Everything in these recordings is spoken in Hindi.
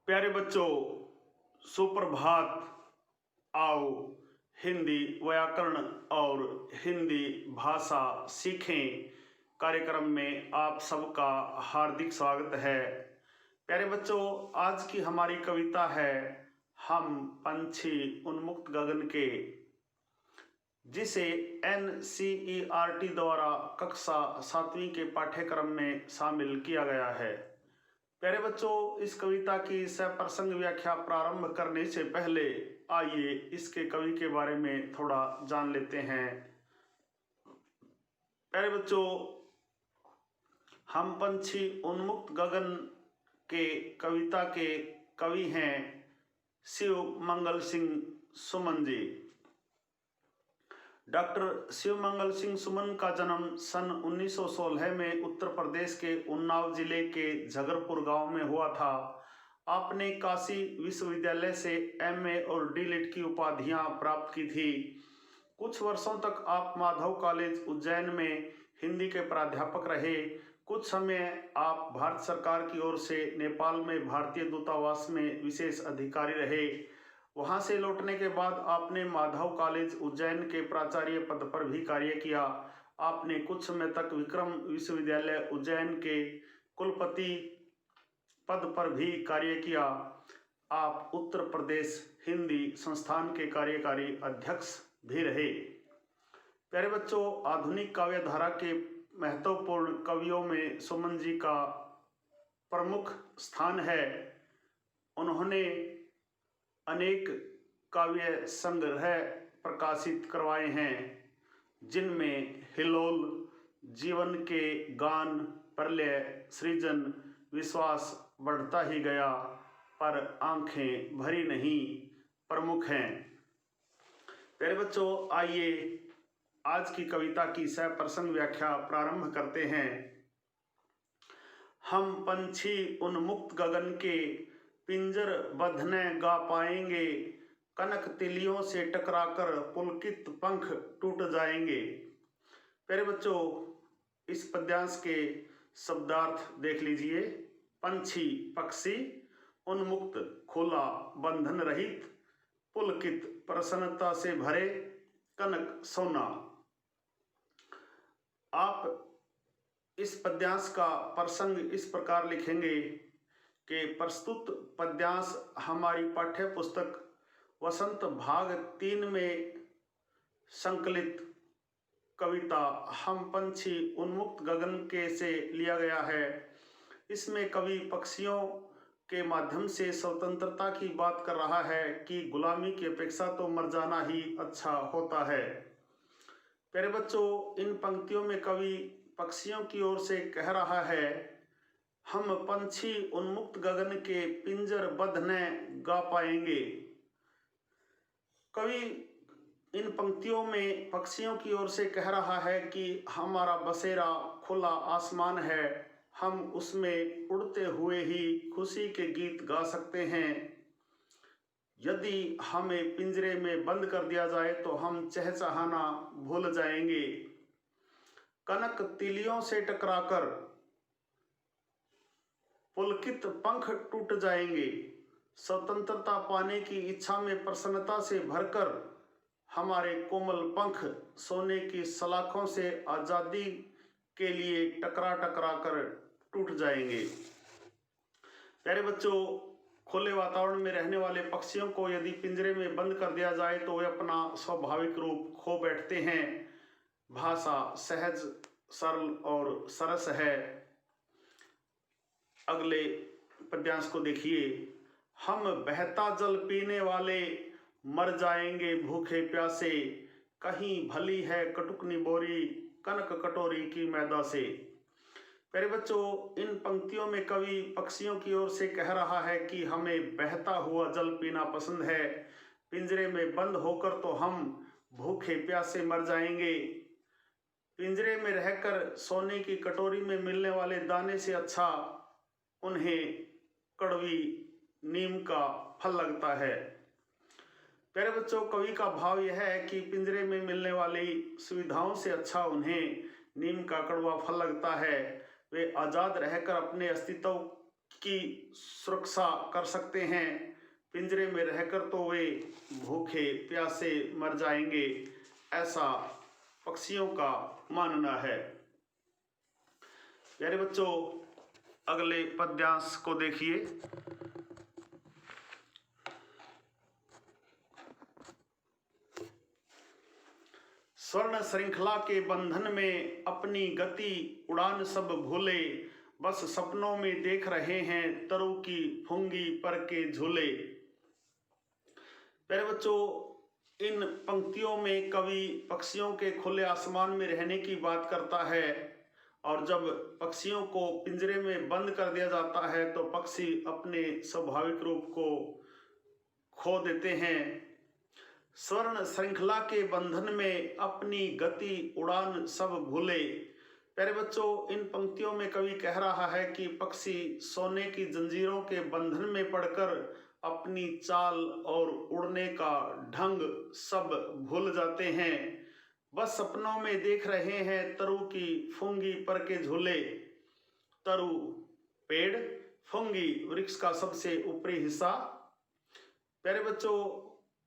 प्यारे बच्चों, सुप्रभात। आओ हिंदी व्याकरण और हिंदी भाषा सीखें कार्यक्रम में आप सबका हार्दिक स्वागत है। प्यारे बच्चों, आज की हमारी कविता है हम पंछी उन्मुक्त गगन के, जिसे NCERT द्वारा कक्षा 7वीं के पाठ्यक्रम में शामिल किया गया है। प्यारे बच्चों, इस कविता की सप्रसंग व्याख्या प्रारंभ करने से पहले आइए इसके कवि के बारे में थोड़ा जान लेते हैं। प्यारे बच्चों, हम पंछी उन्मुक्त गगन के कविता के कवि हैं शिव मंगल सिंह सुमन जी। डॉक्टर शिव मंगल सिंह सुमन का जन्म सन 1916 में उत्तर प्रदेश के उन्नाव जिले के झगरपुर गांव में हुआ था। आपने काशी विश्वविद्यालय से MA और D.Litt की उपाधियां प्राप्त की थी। कुछ वर्षों तक आप माधव कॉलेज उज्जैन में हिंदी के प्राध्यापक रहे। कुछ समय आप भारत सरकार की ओर से नेपाल में भारतीय दूतावास में विशेष अधिकारी रहे। वहां से लौटने के बाद आपने माधव कॉलेज उज्जैन के प्राचार्य पद पर भी कार्य किया। आपने कुछ समय तक विक्रम विश्वविद्यालय उज्जैन के कुलपति पद पर भी कार्य किया। आप उत्तर प्रदेश हिंदी संस्थान के कार्यकारी अध्यक्ष भी रहे। प्यारे बच्चों, आधुनिक काव्य धारा के महत्वपूर्ण कवियों में सुमन जी का प्रमुख स्थान है। उन्होंने अनेक काव्य संग्रह प्रकाशित करवाए हैं, जिनमें हिलोल, जीवन के गान, प्रलय, सृजन, विश्वास बढ़ता ही गया, पर आंखें भरी नहीं प्रमुख हैं। प्यारे बच्चों, आइए आज की कविता की सप्रसंग व्याख्या प्रारंभ करते हैं। हम पंछी उन्मुक्त गगन के पिंजर बद्ध न गा पाएंगे, कनक तिलियों से टकराकर पुलकित पंख टूट जाएंगे। प्यारे बच्चों, इस पद्यांश के शब्दार्थ देख लीजिए। पंछी पक्षी, उन्मुक्त खुला बंधन रहित, पुलकित प्रसन्नता से भरे, कनक सोना। आप इस पद्यांश का प्रसंग इस प्रकार लिखेंगे कि प्रस्तुत पद्यांश हमारी पाठ्य पुस्तक वसंत भाग 3 में संकलित कविता हम पंछी उन्मुक्त गगन के से लिया गया है। इसमें कवि पक्षियों के माध्यम से स्वतंत्रता की बात कर रहा है कि गुलामी की अपेक्षा तो मर जाना ही अच्छा होता है। प्यारे बच्चों, इन पंक्तियों में कवि पक्षियों की ओर से कह रहा है हम पंछी उन्मुक्त गगन के पिंजर बद्ध न गा पाएंगे। कवि इन पंक्तियों में पक्षियों की ओर से कह रहा है कि हमारा बसेरा खुला आसमान है, हम उसमें उड़ते हुए ही खुशी के गीत गा सकते हैं। यदि हमें पिंजरे में बंद कर दिया जाए तो हम चहचहाना भूल जाएंगे। कनक तिलियों से टकराकर पुलकित पंख टूट जाएंगे। स्वतंत्रता पाने की इच्छा में प्रसन्नता से भरकर हमारे कोमल पंख सोने की सलाखों से आज़ादी के लिए टकरा टकरा कर टूट जाएंगे। प्यारे बच्चों, खुले वातावरण में रहने वाले पक्षियों को यदि पिंजरे में बंद कर दिया जाए तो वे अपना स्वाभाविक रूप खो बैठते हैं। भाषा सहज, सरल और सरस है। अगले पद्यांश को देखिए। हम बहता जल पीने वाले मर जाएंगे भूखे प्यासे, कहीं भली है कटुकनी बोरी कनक कटोरी की मैदा से। प्यारे बच्चों, इन पंक्तियों में कवि पक्षियों की ओर से कह रहा है कि हमें बहता हुआ जल पीना पसंद है। पिंजरे में बंद होकर तो हम भूखे प्यासे मर जाएंगे। पिंजरे में रहकर सोने की कटोरी में मिलने वाले दाने से अच्छा उन्हें कड़वी नीम का फल लगता है। प्यारे बच्चों, कवि का भाव यह है कि पिंजरे में मिलने वाली सुविधाओं से अच्छा उन्हें नीम का कड़वा फल लगता है। वे आज़ाद रहकर अपने अस्तित्व की सुरक्षा कर सकते हैं। पिंजरे में रहकर तो वे भूखे प्यासे मर जाएंगे, ऐसा पक्षियों का मानना है। प्यारे बच्चों, अगले पद्यांश को देखिए। स्वर्ण श्रृंखला के बंधन में अपनी गति उड़ान सब भूले, बस सपनों में देख रहे हैं तरु की फुंगी पर के झूले। प्यारे बच्चों, इन पंक्तियों में कवि पक्षियों के खुले आसमान में रहने की बात करता है, और जब पक्षियों को पिंजरे में बंद कर दिया जाता है तो पक्षी अपने स्वाभाविक रूप को खो देते हैं। स्वर्ण श्रृंखला के बंधन में अपनी गति उड़ान सब भूले। प्यारे बच्चों, इन पंक्तियों में कवि कह रहा है कि पक्षी सोने की जंजीरों के बंधन में पड़कर अपनी चाल और उड़ने का ढंग सब भूल जाते हैं। बस सपनों में देख रहे हैं तरु की फुंगी पर के झूले। तरु पेड़, फुंगी वृक्ष का सबसे ऊपरी हिस्सा। प्यारे बच्चों,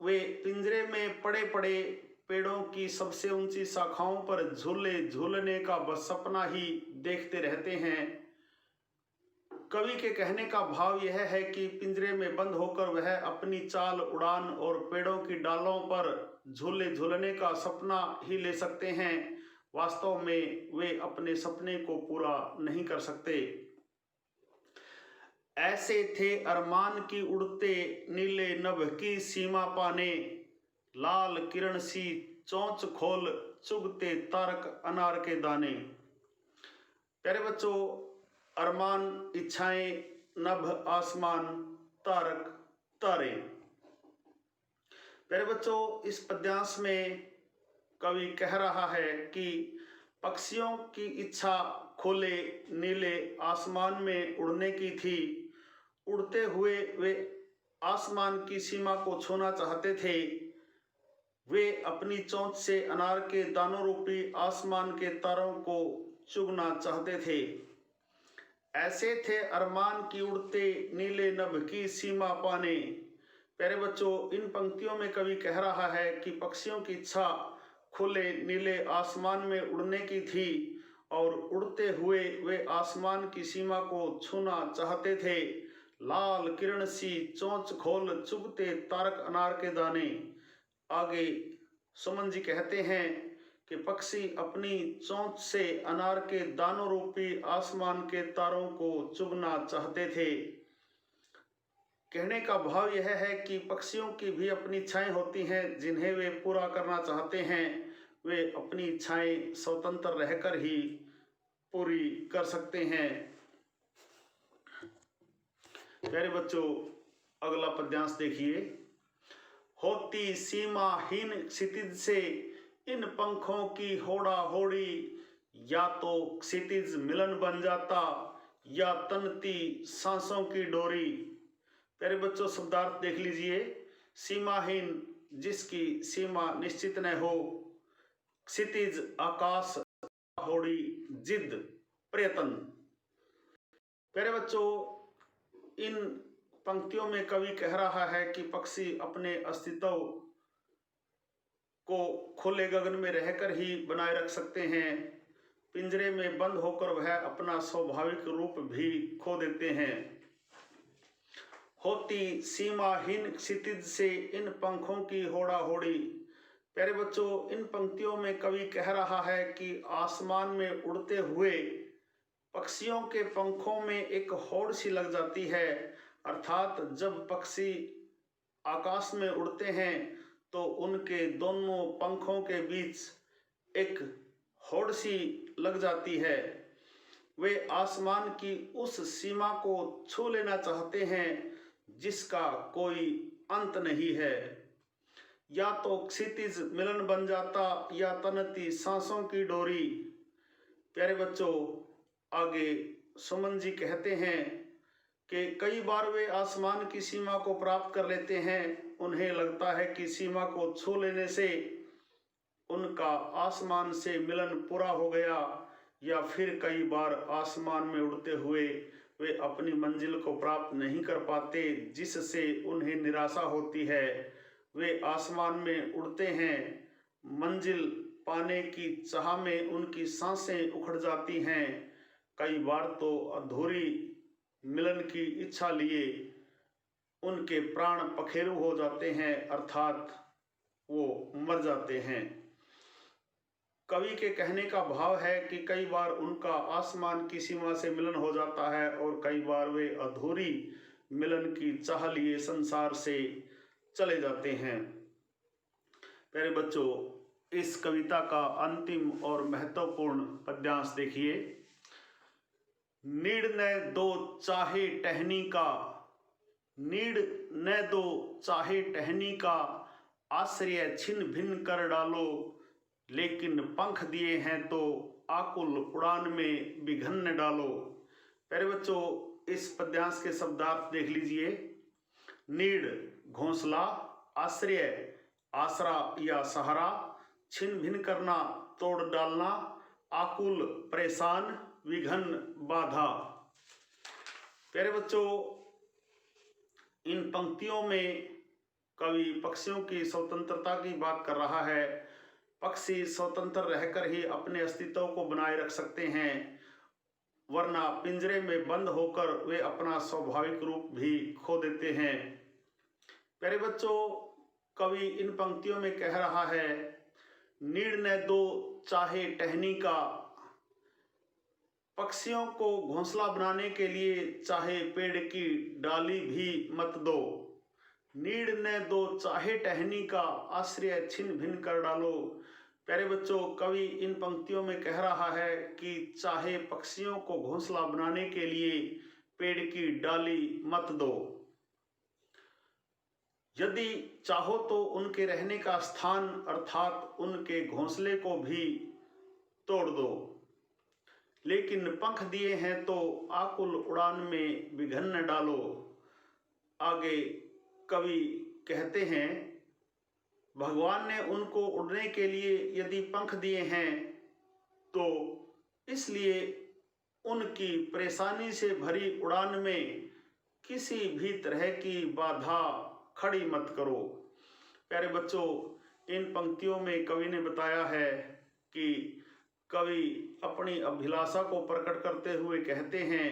वे पिंजरे में पड़े पड़े पेड़ों की सबसे ऊंची शाखाओं पर झूले झूलने का बस सपना ही देखते रहते हैं। कवि के कहने का भाव यह है कि पिंजरे में बंद होकर वह अपनी चाल, उड़ान और पेड़ों की डालों पर झूले झूलने का सपना ही ले सकते हैं। वास्तव में वे अपने सपने को पूरा नहीं कर सकते। ऐसे थे अरमान की उड़ते नीले नभ की सीमा पाने, लाल किरण सी चोंच खोल चुगते तारक अनार के दाने। प्यारे बच्चों, अरमान, इच्छाएं, नभ आसमान, तारक तारे। प्यारे बच्चों, इस पद्यांश में कवि कह रहा है कि पक्षियों की इच्छा खुले नीले आसमान में उड़ने की थी। उड़ते हुए वे आसमान की सीमा को छूना चाहते थे। वे अपनी चोंच से अनार के दानों रूपी आसमान के तारों को चुगना चाहते थे। ऐसे थे अरमान की उड़ते नीले नभ की सीमा पाने। प्यारे बच्चों, इन पंक्तियों में कवि कह रहा है कि पक्षियों की इच्छा खुले नीले आसमान में उड़ने की थी, और उड़ते हुए वे आसमान की सीमा को छूना चाहते थे। लाल किरण सी चोंच खोल चुगते तारक अनार के दाने। आगे सुमन जी कहते हैं कि पक्षी अपनी चोंच से अनार के दानों रूपी आसमान के तारों को चुगना चाहते थे। कहने का भाव यह है कि पक्षियों की भी अपनी इच्छाएं होती हैं जिन्हें वे पूरा करना चाहते हैं। वे अपनी इच्छाएं स्वतंत्र रहकर ही पूरी कर सकते हैं। प्यारे बच्चों, अगला पद्यांश देखिए। होती सीमाहीन क्षितिज से इन पंखों की होड़ा होड़ी, या तो क्षितिज मिलन बन जाता या तनती सांसों की डोरी। प्यारे बच्चों, शब्दार्थ देख लीजिए। सीमाहीन, जिसकी सीमा निश्चित न हो। क्षितिज, आकाश, होड़ी, जिद, प्रयत्न। प्यारे बच्चों, इन पंक्तियों में कवि कह रहा है कि पक्षी अपने अस्तित्व को खुले गगन में रहकर ही बनाए रख सकते हैं। पिंजरे में बंद होकर वह अपना स्वाभाविक रूप भी खो देते हैं। होती सीमाहीन क्षितिज से इन पंखों की होड़ा होड़ी। प्यारे बच्चों, इन पंक्तियों में कवि कह रहा है कि आसमान में उड़ते हुए पक्षियों के पंखों में एक होड़ सी लग जाती है। अर्थात जब पक्षी आकाश में उड़ते हैं तो उनके दोनों पंखों के बीच एक होड़ सी लग जाती है। वे आसमान की उस सीमा को छू लेना चाहते हैं जिसका कोई अंत नहीं है। या तो क्षितिज मिलन बन जाता या तनती सांसों की डोरी। प्यारे बच्चों, आगे सुमन जी कहते हैं कि कई बार वे आसमान की सीमा को प्राप्त कर लेते हैं। उन्हें लगता है कि सीमा को छू लेने से उनका आसमान से मिलन पूरा हो गया, या फिर कई बार आसमान में उड़ते हुए वे अपनी मंजिल को प्राप्त नहीं कर पाते, जिससे उन्हें निराशा होती है। वे आसमान में उड़ते हैं, मंजिल पाने की चाह में उनकी सांसें उखड़ जाती हैं। कई बार तो अधूरी मिलन की इच्छा लिए उनके प्राण पखेरु हो जाते हैं, अर्थात वो मर जाते हैं। कवि के कहने का भाव है कि कई बार उनका आसमान की सीमा से मिलन हो जाता है और कई बार वे अधूरी मिलन की चाह लिए संसार से चले जाते हैं। प्यारे बच्चों, इस कविता का अंतिम और महत्वपूर्ण पद्यांश देखिए। नीड़ न दो चाहे टहनी का, नीड़ न दो चाहे टहनी का, आश्रय छिन्न भिन्न कर डालो, लेकिन पंख दिए हैं तो आकुल उड़ान में विघन न डालो। प्यारे बच्चों, इस पद्यांश के शब्दार्थ देख लीजिए। नीड़ घोंसला, आश्रय आसरा या सहारा, छिन्न भिन्न करना तोड़ डालना, आकुल परेशान, विघन बाधा। प्यारे बच्चों, इन पंक्तियों में कवि पक्षियों की स्वतंत्रता की बात कर रहा है। पक्षी स्वतंत्र रहकर ही अपने अस्तित्व को बनाए रख सकते हैं, वरना पिंजरे में बंद होकर वे अपना स्वाभाविक रूप भी खो देते हैं। प्यारे बच्चों, कवि इन पंक्तियों में कह रहा है, नीड़ न दो चाहे टहनी का, पक्षियों को घोंसला बनाने के लिए चाहे पेड़ की डाली भी मत दो। नीड़ न दो चाहे टहनी का, आश्रय छिन्न भिन्न कर डालो। प्यारे बच्चों, कवि इन पंक्तियों में कह रहा है कि चाहे पक्षियों को घोंसला बनाने के लिए पेड़ की डाली मत दो। यदि चाहो तो उनके रहने का स्थान अर्थात उनके घोंसले को भी तोड़ दो, लेकिन पंख दिए हैं तो आकुल उड़ान में विघन न डालो। आगे कवि कहते हैं, भगवान ने उनको उड़ने के लिए यदि पंख दिए हैं तो इसलिए उनकी परेशानी से भरी उड़ान में किसी भी तरह की बाधा खड़ी मत करो। प्यारे बच्चों, इन पंक्तियों में कवि ने बताया है कि कवि अपनी अभिलाषा को प्रकट करते हुए कहते हैं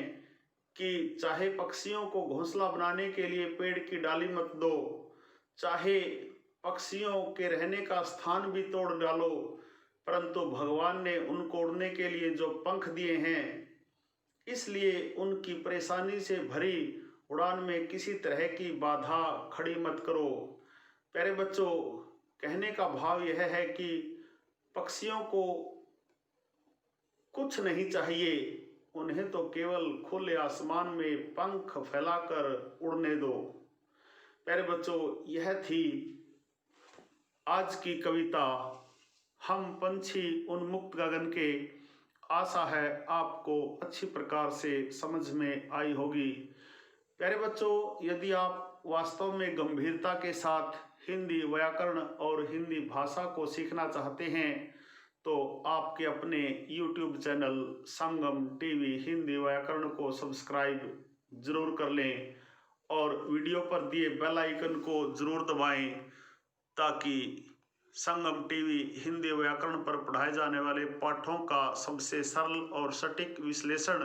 कि चाहे पक्षियों को घोंसला बनाने के लिए पेड़ की डाली मत दो, चाहे पक्षियों के रहने का स्थान भी तोड़ डालो, परंतु भगवान ने उनको उड़ने के लिए जो पंख दिए हैं, इसलिए उनकी परेशानी से भरी उड़ान में किसी तरह की बाधा खड़ी मत करो। प्यारे बच्चों, कहने का भाव यह है कि पक्षियों को कुछ नहीं चाहिए, उन्हें तो केवल खुले आसमान में पंख फैलाकर उड़ने दो। प्यारे बच्चों, यह थी आज की कविता हम पंछी उन्मुक्त गगन के। आशा है आपको अच्छी प्रकार से समझ में आई होगी। प्यारे बच्चों, यदि आप वास्तव में गंभीरता के साथ हिंदी व्याकरण और हिंदी भाषा को सीखना चाहते हैं तो आपके अपने YouTube चैनल संगम टीवी हिंदी व्याकरण को सब्सक्राइब जरूर कर लें और वीडियो पर दिए बेल आइकन को जरूर दबाएं, ताकि संगम टीवी हिंदी व्याकरण पर पढ़ाए जाने वाले पाठों का सबसे सरल और सटीक विश्लेषण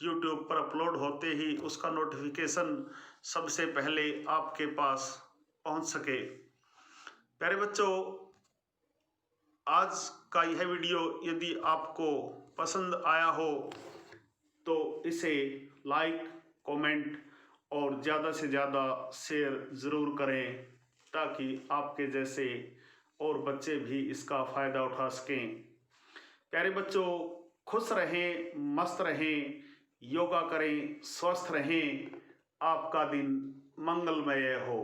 YouTube पर अपलोड होते ही उसका नोटिफिकेशन सबसे पहले आपके पास पहुंच सके। प्यारे बच्चों, आज का यह वीडियो यदि आपको पसंद आया हो तो इसे लाइक, कमेंट और ज़्यादा से ज़्यादा शेयर ज़रूर करें, ताकि आपके जैसे और बच्चे भी इसका फ़ायदा उठा सकें। प्यारे बच्चों, खुश रहें, मस्त रहें, योगा करें, स्वस्थ रहें, आपका दिन मंगलमय हो।